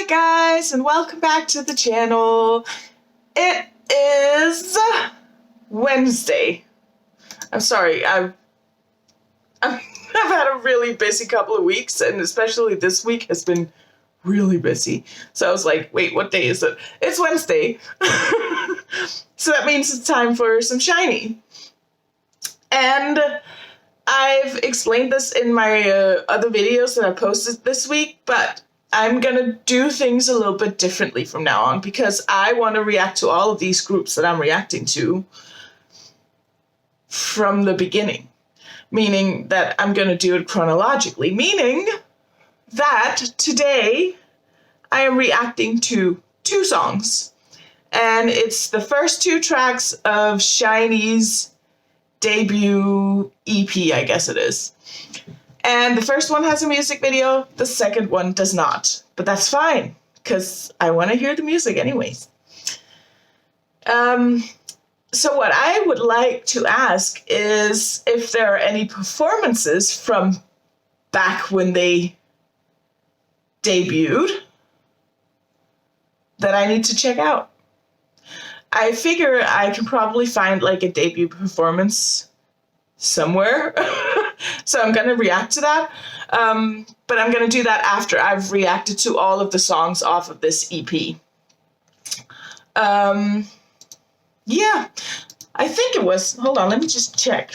Hi guys, and welcome back to the channel. It is Wednesday. I'm sorry, I've had a really busy couple of weeks, and especially this week has been really busy. So I was like, wait, what day is it? It's Wednesday. So that means it's time for some SHINee. And I've explained this in my other videos that I posted this week, but I'm gonna do things a little bit differently from now on because I want to react to all of these groups that I'm reacting to from the beginning. Meaning that I'm gonna do it chronologically, meaning that today I am reacting to 2 songs. And it's the first 2 tracks of SHINee's debut EP, I guess it is. And the first one has a music video, the second one does not. But that's fine, because I want to hear the music anyways. So what I would like to ask is if there are any performances from back when they debuted that I need to check out. I figure I can probably find like a debut performance somewhere. So I'm going to react to that. But I'm going to do that after I've reacted to all of the songs off of this EP. Yeah, I think it was, hold on, let me just check.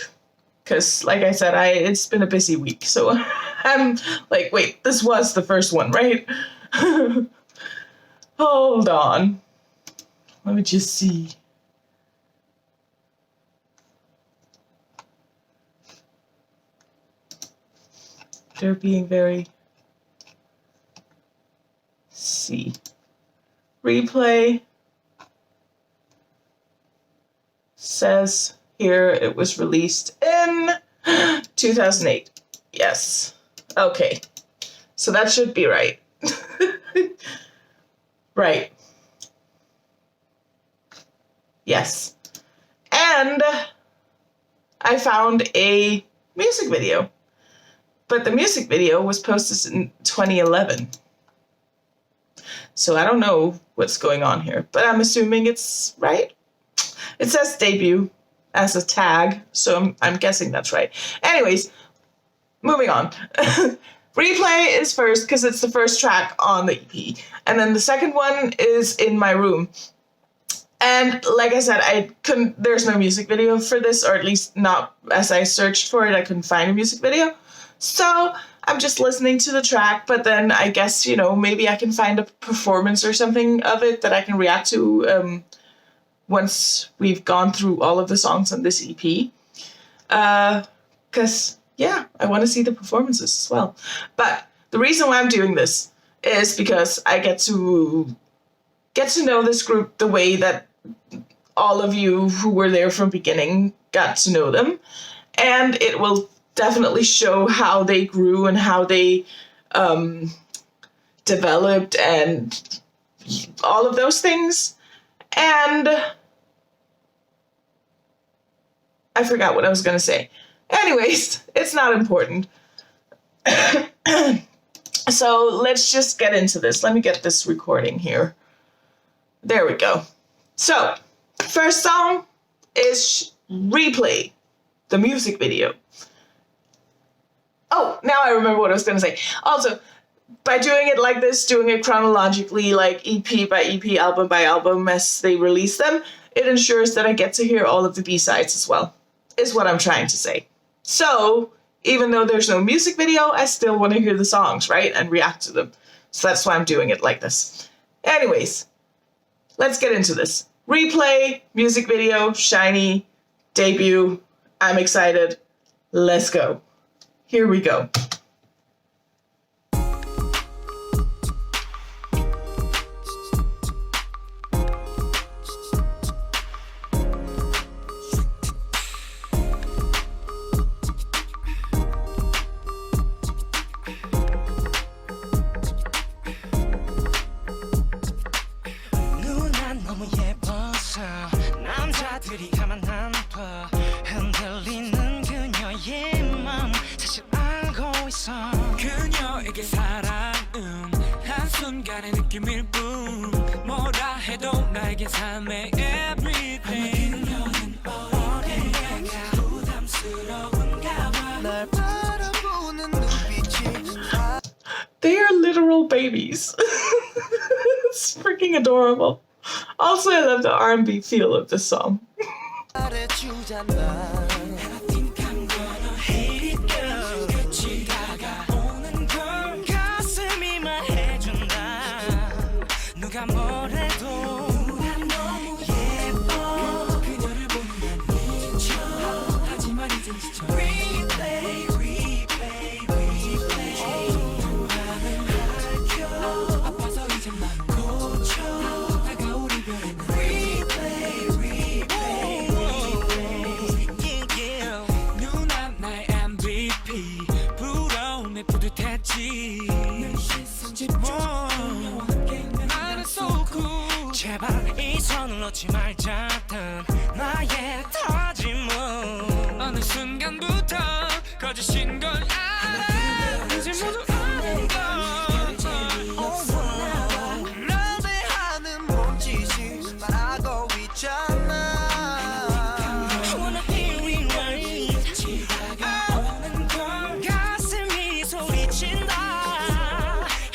Because like I said, it's been a busy week. So I'm like, wait, this was the first one, right? Hold on. Let me just see. They're being very... see. Replay says here it was released in 2008. Yes. Okay. So that should be right. Right. Yes. And I found a music video. But the music video was posted in 2011. So I don't know what's going on here, but I'm assuming it's right. It says debut as a tag, so I'm guessing that's right. Anyways, moving on. Replay is first because it's the first track on the EP. And then the second one is In My Room. And like I said, there's no music video for this, or at least not as I searched for it, I couldn't find a music video. So I'm just listening to the track, but then I guess, you know, maybe I can find a performance or something of it that I can react to once we've gone through all of the songs on this EP. Because, yeah, I want to see the performances as well. But the reason why I'm doing this is because I get to know this group the way that all of you who were there from beginning got to know them. And it will definitely show how they grew and how they developed and all of those things. And I forgot what I was going to say. Anyways, it's not important. So let's just get into this. Let me get this recording here. There we go. So, first song is Replay, the music video. Oh, now I remember what I was going to say. Also, by doing it like this, doing it chronologically, like EP by EP, album by album as they release them, it ensures that I get to hear all of the B-sides as well, is what I'm trying to say. So, even though there's no music video, I still want to hear the songs, right? And react to them. So that's why I'm doing it like this. Anyways, let's get into this. Replay, music video, SHINee, debut. I'm excited. Let's go. Here we go. 남자들이 가만 안 둬 흔들리는 그녀의 맘 사실 알고 있어 그녀에게 사랑은 한순간의 느낌일 뿐 뭐라 해도 나에겐 삶의 everything 그녀는 어린애가 부담스러운가 봐 날 바라보는 눈빛이 They are literal babies. It's freaking adorable. Also, I love the R&B feel of this song. 제발 이 손을 놓지 말자던 나의 다짐은 어느 순간부터 거짓인 걸 알아 이제 모두 아는 걸 날 대하는 몸짓이 말하고 있잖아 I wanna hear it right 지나가는 걸 가슴이 소리친다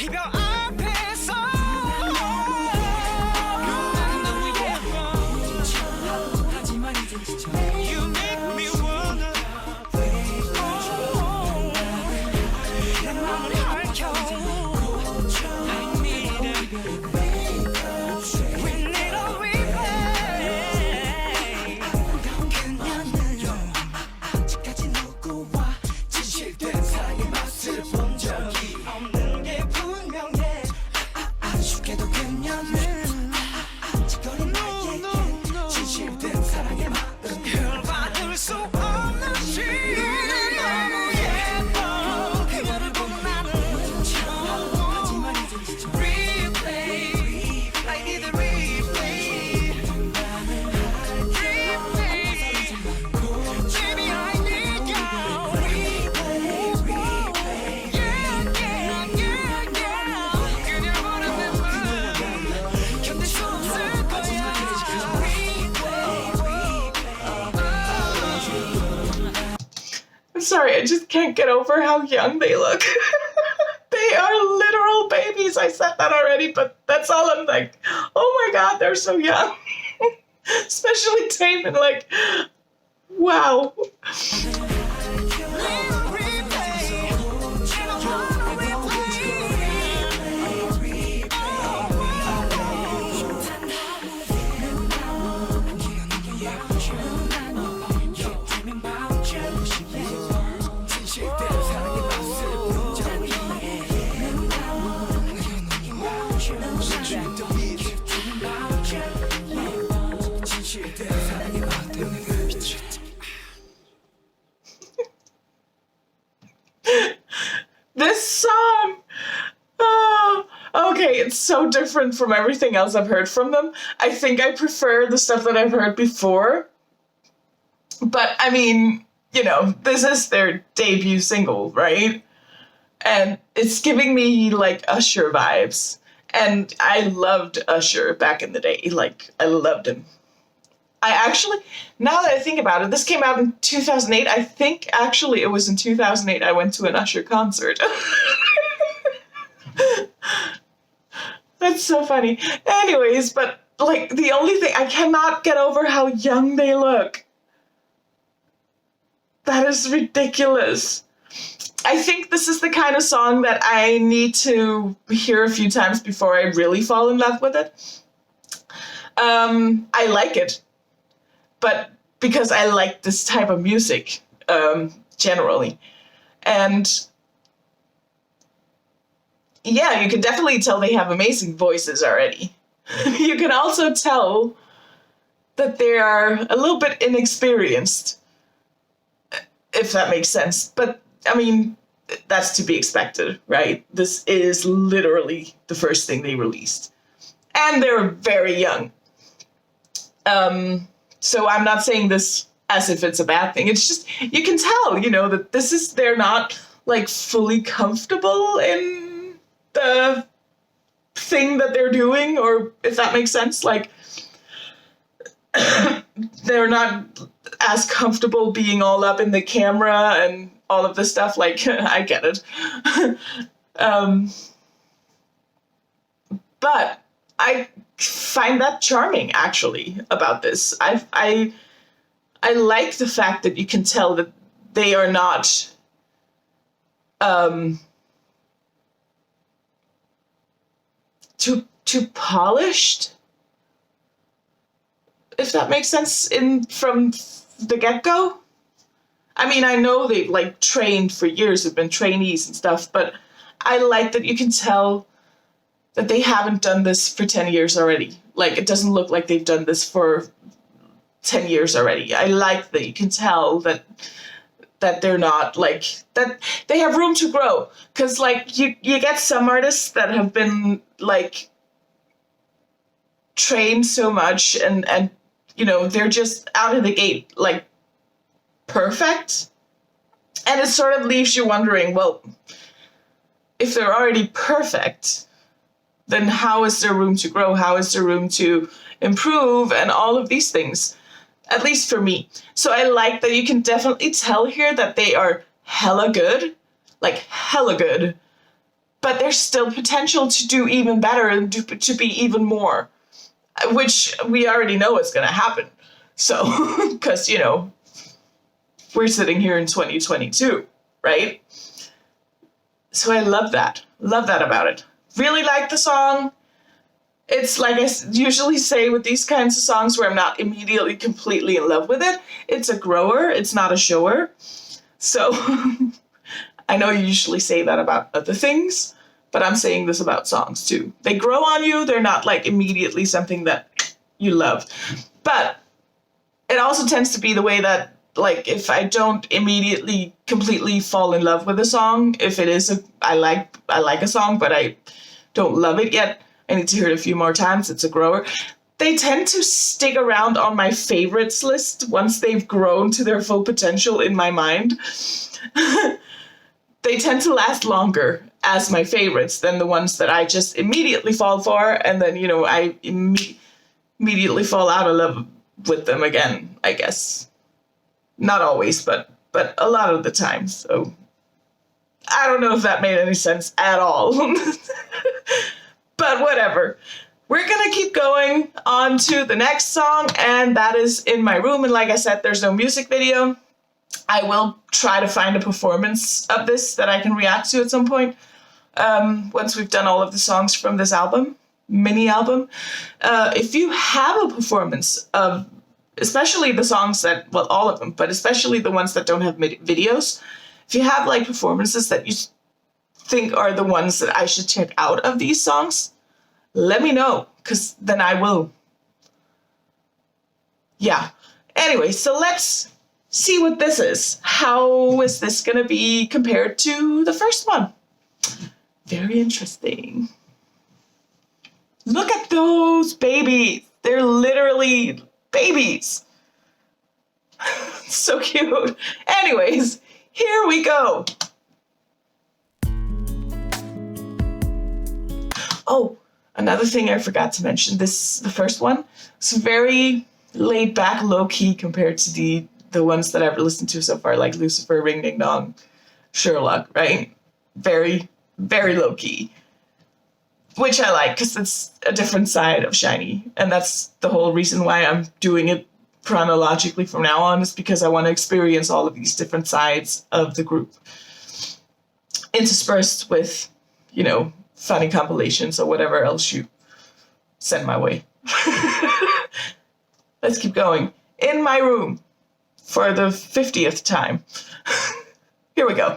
이별 앞에서 You make me wanna 내 맘을 핥혀 I need it We need a replay 그녀는 아직까지 누구와 진실된 사랑의 맛을 본 적이 없는 게 분명해 아쉽게도 그녀는 아직거린 나에게 진실된 사랑의 맛 받을 수 없는 시간 너무 예뻐 그녀를 보면 나는 하지만 이젠 지쳐 Replay I need a replay Replay Baby I need you Replay Yeah yeah yeah yeah 그녀를 보는 내 맘 견딜 수 없을 거야 I'm sorry, I just can't get over how young they look. They are literal babies. I said that already, but that's all I'm like, oh my god, they're so young. Especially Taemin, like, wow. This song, okay, it's so different from everything else I've heard from them. I think I prefer the stuff that I've heard before. But, I mean, you know, this is their debut single, right? And it's giving me, like, Usher vibes. And I loved Usher back in the day. Like, I loved him. I actually, now that I think about it, this came out in 2008. I think, actually, it was in 2008 I went to an Usher concert. That's so funny. Anyways, but, like, the only thing, I cannot get over how young they look. That is ridiculous. I think this is the kind of song that I need to hear a few times before I really fall in love with it. I like it, but because I like this type of music, generally. And yeah, you can definitely tell they have amazing voices already. You can also tell that they are a little bit inexperienced, if that makes sense. But I mean, that's to be expected, right? This is literally the first thing they released. And they're very young. So I'm not saying this as if it's a bad thing. It's just, you can tell, you know, that they're not, like, fully comfortable in the thing that they're doing, or if that makes sense. Like, they're not as comfortable being all up in the camera and all of this stuff. Like, I get it. But I find that charming, actually, about this. I like the fact that you can tell that they are not too polished, if that makes sense, from the get-go. I mean, I know they've like trained for years, have been trainees and stuff, but I like that you can tell that they haven't done this for 10 years already. Like, it doesn't look like they've done this for 10 years already. I like that you can tell that they're not, like, that they have room to grow. Because, like, you get some artists that have been, like, trained so much and you know, they're just out of the gate, like, perfect. And it sort of leaves you wondering, well, if they're already perfect, then how is there room to grow? How is there room to improve? And all of these things, at least for me. So I like that you can definitely tell here that they are hella good, like hella good, but there's still potential to do even better and to be even more, which we already know is going to happen. So, because, you know, we're sitting here in 2022, right? So I love that about it. Really like the song. It's like I usually say with these kinds of songs where I'm not immediately completely in love with it, it's a grower, it's not a shower. So I know you usually say that about other things, but I'm saying this about songs too. They grow on you, they're not like immediately something that you love. But it also tends to be the way that, like, if I don't immediately completely fall in love with a song, if it is I like a song, but I don't love it yet, I need to hear it a few more times, it's a grower, they tend to stick around on my favorites list once they've grown to their full potential in my mind. They tend to last longer as my favorites than the ones that I just immediately fall for, and then, you know, I immediately fall out of love with them again, I guess. Not always, but a lot of the time. So I don't know if that made any sense at all. But whatever. We're going to keep going on to the next song, and that is In My Room. And like I said, there's no music video. I will try to find a performance of this that I can react to at some point, once we've done all of the songs from this album, mini album. If you have a performance of, especially the songs that, well, all of them, but especially the ones that don't have videos, if you have like performances that you think are the ones that I should check out of these songs, let me know, because then I will. Yeah. Anyway, so let's see what this is. How is this going to be compared to the first one? Very interesting. Look at those babies. They're literally babies. So cute. Anyways, here we go. Oh, another thing I forgot to mention, the first one, it's very laid back, low key compared to the ones that I've listened to so far, like Lucifer, Ring Ding Dong, Sherlock, right? Very, very low key. Which I like, because it's a different side of SHINee. And that's the whole reason why I'm doing it chronologically from now on, is because I want to experience all of these different sides of the group, interspersed with, you know, funny compilations or whatever else you send my way. Let's keep going. In My Room, for the 50th time. Here we go.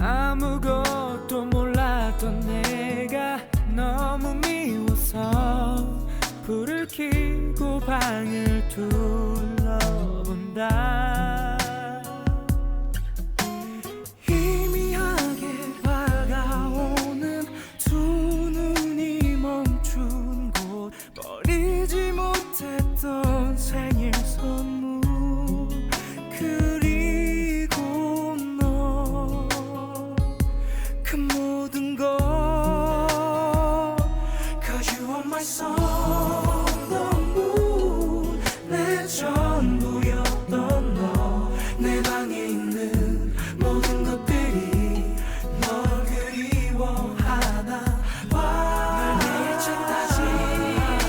아무것도 몰랐던 내가 너무 미워서 불을 켜고 방을 둘러본다 희미하게 다가오는 두 눈이 멈춘 곳 버리지 못했던 생일 선물 그리고 너 그 모든 것 Cause you are my sun the moon 내 전부였던 너 내 방에 있는 모든 것들이 널 그리워하나 봐 널 미쳤다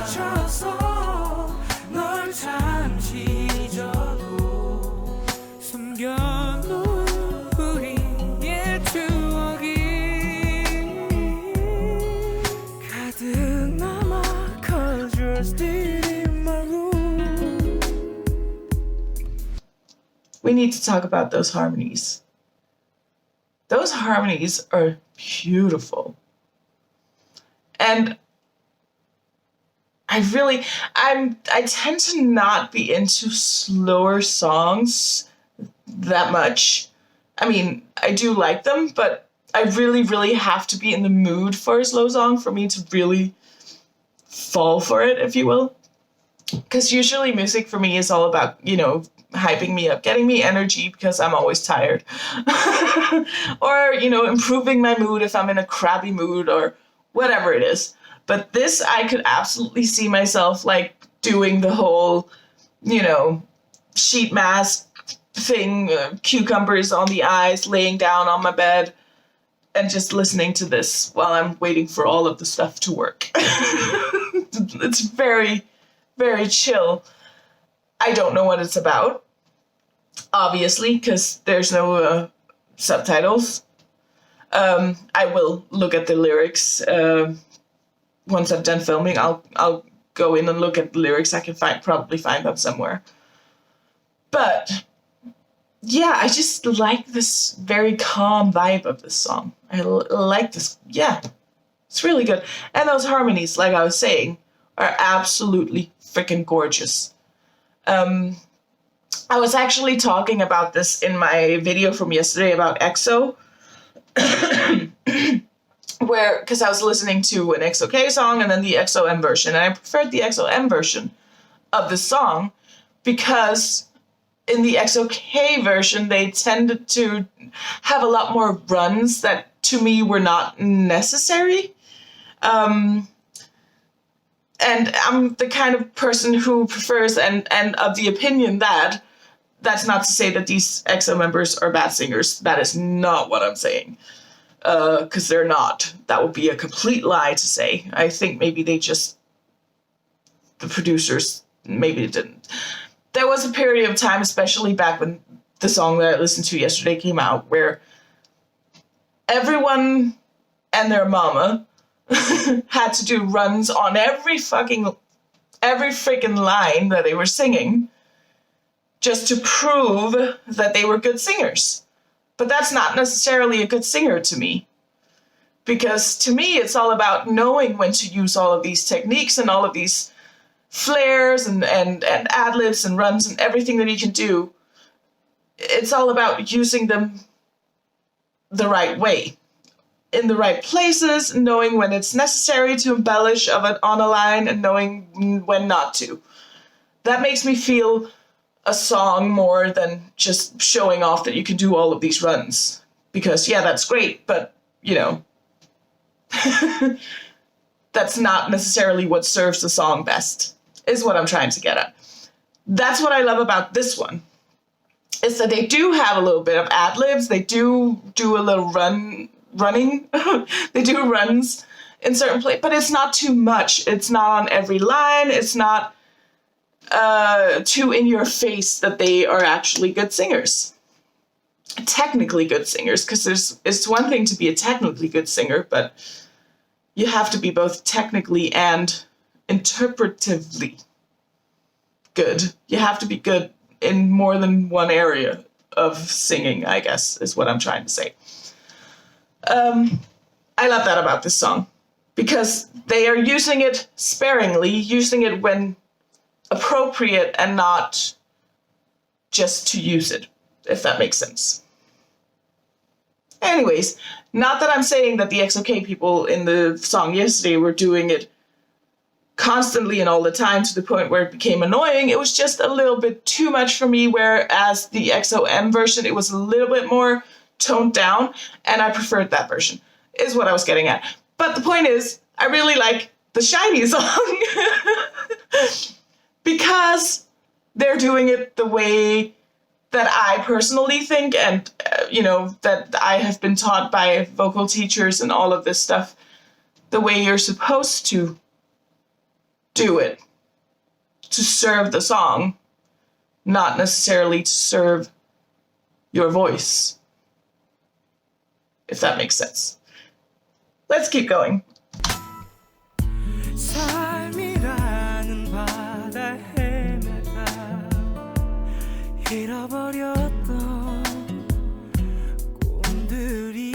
지쳐서 널 잠시 잊어도 숨겨놓은 우리의 추억이 가득 남아 Cause you're still in my room We need to talk about those harmonies. Those harmonies are beautiful. And I tend to not be into slower songs that much. I mean, I do like them, but I really, really have to be in the mood for a slow song for me to really fall for it, if you will. Because usually music for me is all about, hyping me up, getting me energy because I'm always tired. Or, improving my mood if I'm in a crappy mood or whatever it is. But this, I could absolutely see myself like doing the whole, sheet mask thing, cucumbers on the eyes, laying down on my bed, and just listening to this while I'm waiting for all of the stuff to work. It's very, very chill. I don't know what it's about, obviously, because there's no subtitles. I will look at the lyrics once I've done filming. I'll go in and look at the lyrics. I can probably find them somewhere. But yeah, I just like this very calm vibe of this song. I like this. Yeah, it's really good. And those harmonies, like I was saying, are absolutely freaking gorgeous. I was actually talking about this in my video from yesterday about EXO, because I was listening to an EXO-K song and then the EXO-M version, and I preferred the EXO-M version of the song because in the EXO-K version they tended to have a lot more runs that to me were not necessary. And I'm the kind of person who prefers and of the opinion that that's not to say that these EXO members are bad singers. That is not what I'm saying. Because they're not. That would be a complete lie to say. I think maybe the producers, maybe didn't. There was a period of time, especially back when the song that I listened to yesterday came out, where everyone and their mama had to do runs on every freaking line that they were singing just to prove that they were good singers. But that's not necessarily a good singer to me. Because to me, it's all about knowing when to use all of these techniques and all of these flares and ad-libs and runs and everything that you can do. It's all about using them the right way. In the right places, knowing when it's necessary to embellish on a line and knowing when not to. That makes me feel a song more than just showing off that you can do all of these runs. Because, yeah, that's great, but, that's not necessarily what serves the song best, is what I'm trying to get at. That's what I love about this one, is that they do have a little bit of ad-libs, they do a little running, they do runs in certain places, but it's not too much. It's not on every line, it's not too in your face that they are actually good singers. Technically good singers, because it's one thing to be a technically good singer, but you have to be both technically and interpretively good. You have to be good in more than one area of singing, I guess, is what I'm trying to say. I love that about this song, because they are using it sparingly, using it when appropriate and not just to use it, if that makes sense. Anyways, not that I'm saying that the XOK people in the song yesterday were doing it constantly and all the time to the point where it became annoying. It was just a little bit too much for me, whereas the XOM version, it was a little bit more toned down, and I preferred that version, is what I was getting at. But the point is, I really like the SHINee song because they're doing it the way that I personally think, and that I have been taught by vocal teachers and all of this stuff, the way you're supposed to do it, to serve the song, not necessarily to serve your voice, if that makes sense. Let's keep going. 삶이라는 바다에 헤매다 잃어버렸던 꿈들이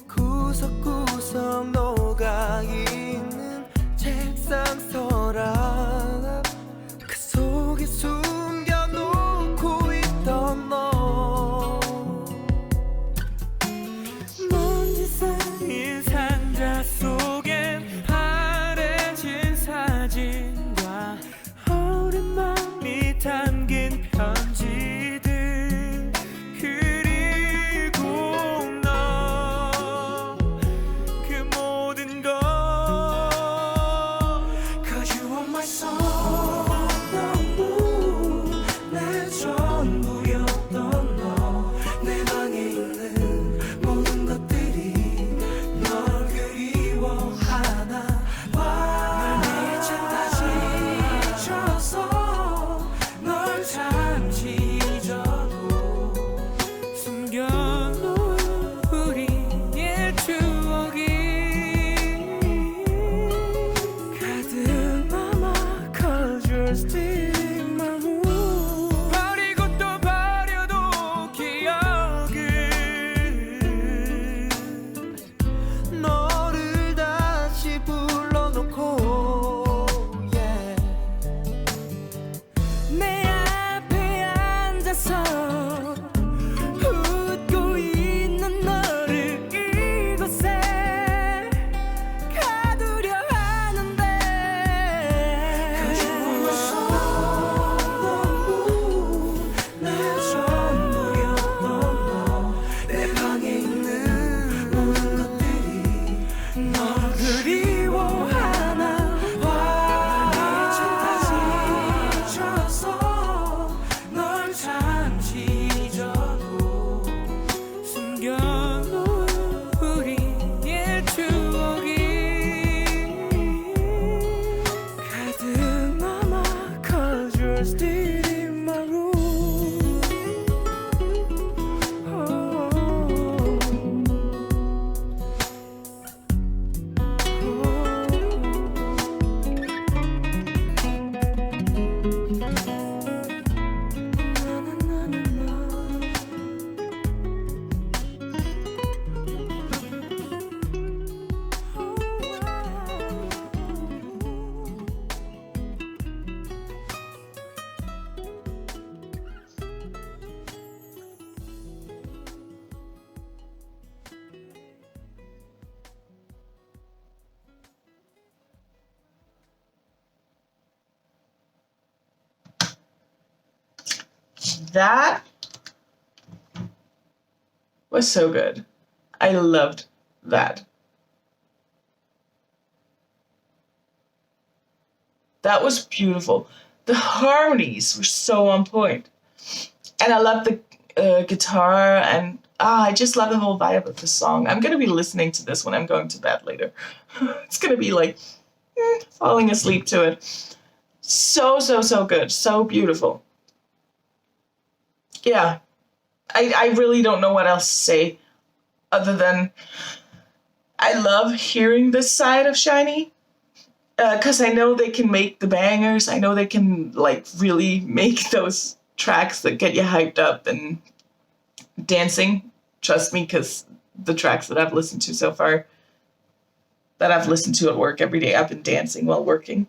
구석구석 녹아있는 책상 서랍 그 속에 숨겨놓고 있던 너 먼지 쌓인 상자 속엔 파래진 사진과 오랜만이 담긴 편지들 그리고 너 그 모든 것 Cause you are my soul 너무 내 전부였던 너 내 방에 있는 모든 것들이 널 그리워하나 봐 널 미쳤다 지쳐서 널 잠시 잊어도 숨겨놓은 우리의 추억이 가득 남아 Cause you're still in my room 버리고 또 버려도 기억은 너를 다시 불러놓고 yeah. 내 앞에 앉아서 웃고 있는 너를 이곳에 가두려 하는데 Cause you are my soul 너무 내 전부였던 너 내 방에 있는 모든 것들이 널 그리워하나 봐 미쳤다 지쳐서 널 잠시 잊어도 숨겨놓은 우리의 추억이 가득 남아 Cause you're still in my room That was so good. I loved that. That was beautiful. The harmonies were so on point. And I love the guitar, and I just love the whole vibe of the song. I'm going to be listening to this when I'm going to bed later. It's going to be like falling asleep to it. So, so, so good. So beautiful. Yeah. I really don't know what else to say other than I love hearing this side of SHINee. Because I know they can make the bangers. I know they can, like, really make those tracks that get you hyped up and dancing. Trust me, because the tracks that I've listened to so far, that I've listened to at work every day. I've been dancing while working.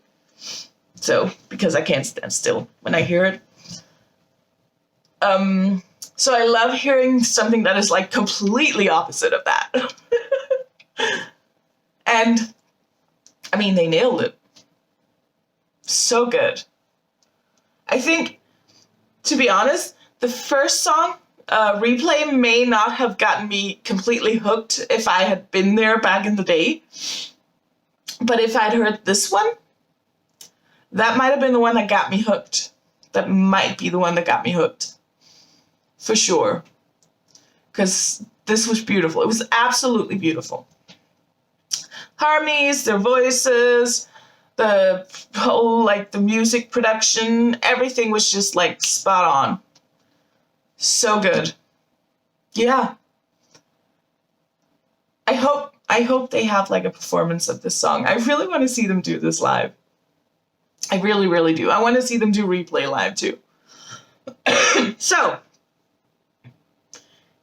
So, because I can't stand still when I hear it. So I love hearing something that is like completely opposite of that. And, I mean, they nailed it. So good. I think, to be honest, the first song, Replay, may not have gotten me completely hooked if I had been there back in the day. But if I'd heard this one, that might have been the one that got me hooked. That might be the one that got me hooked. For sure. Because this was beautiful. It was absolutely beautiful. Harmonies, their voices, the whole, like, the music production, everything was just, like, spot on. So good. Yeah. I hope they have, like, a performance of this song. I really want to see them do this live. I really, really do. I want to see them do Replay live, too. So,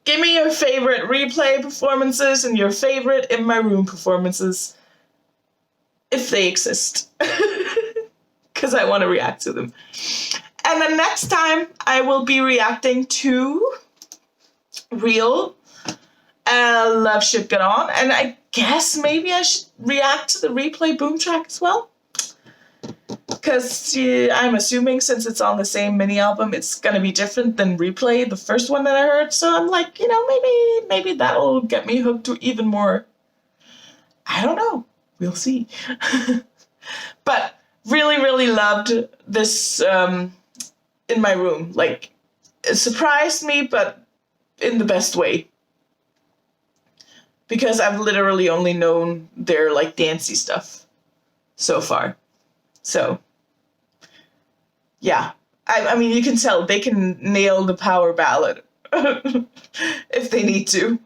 give me your favorite Replay performances and your favorite In My Room performances, if they exist. Because I want to react to them. And then next time, I will be reacting to Real Love Should Get On. And I guess maybe I should react to the Replay boom track as well. Because I'm assuming since it's on the same mini album, it's going to be different than Replay, the first one that I heard. So I'm like, you know, maybe that'll get me hooked to even more. I don't know. We'll see. But really, really loved this In My Room. Like, it surprised me, but in the best way. Because I've literally only known their, like, dancey stuff so far. So, yeah. I mean, you can tell they can nail the power ballad if they need to.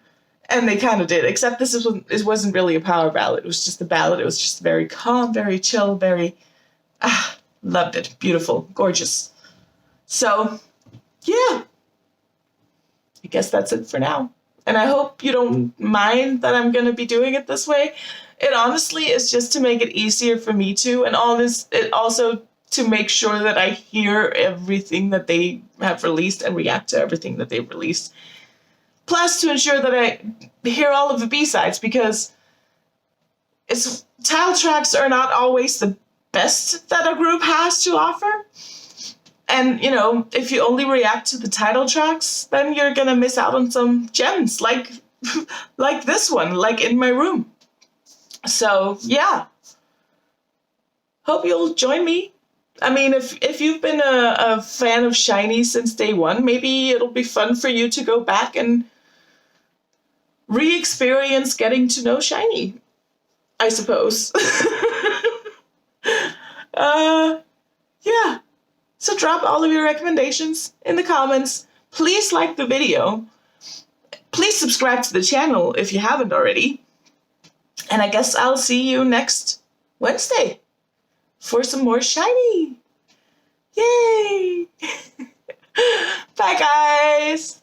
And they kind of did, except this wasn't really a power ballad. It was just a ballad. It was just very calm, very chill, very... loved it. Beautiful. Gorgeous. So, yeah. I guess that's it for now. And I hope you don't mind that I'm going to be doing it this way. It honestly is just to make it easier for me to, and it also to make sure that I hear everything that they have released and react to everything that they've released. Plus to ensure that I hear all of the B-sides, because title tracks are not always the best that a group has to offer. And, you know, if you only react to the title tracks, then you're gonna miss out on some gems, like this one, like In My Room. So, yeah. Hope you'll join me. I mean, if you've been a fan of SHINee since day one, maybe it'll be fun for you to go back and re-experience getting to know SHINee, I suppose. Yeah. So drop all of your recommendations in the comments. Please like the video. Please subscribe to the channel if you haven't already. And I guess I'll see you next Wednesday for some more SHINee. Yay! Bye, guys!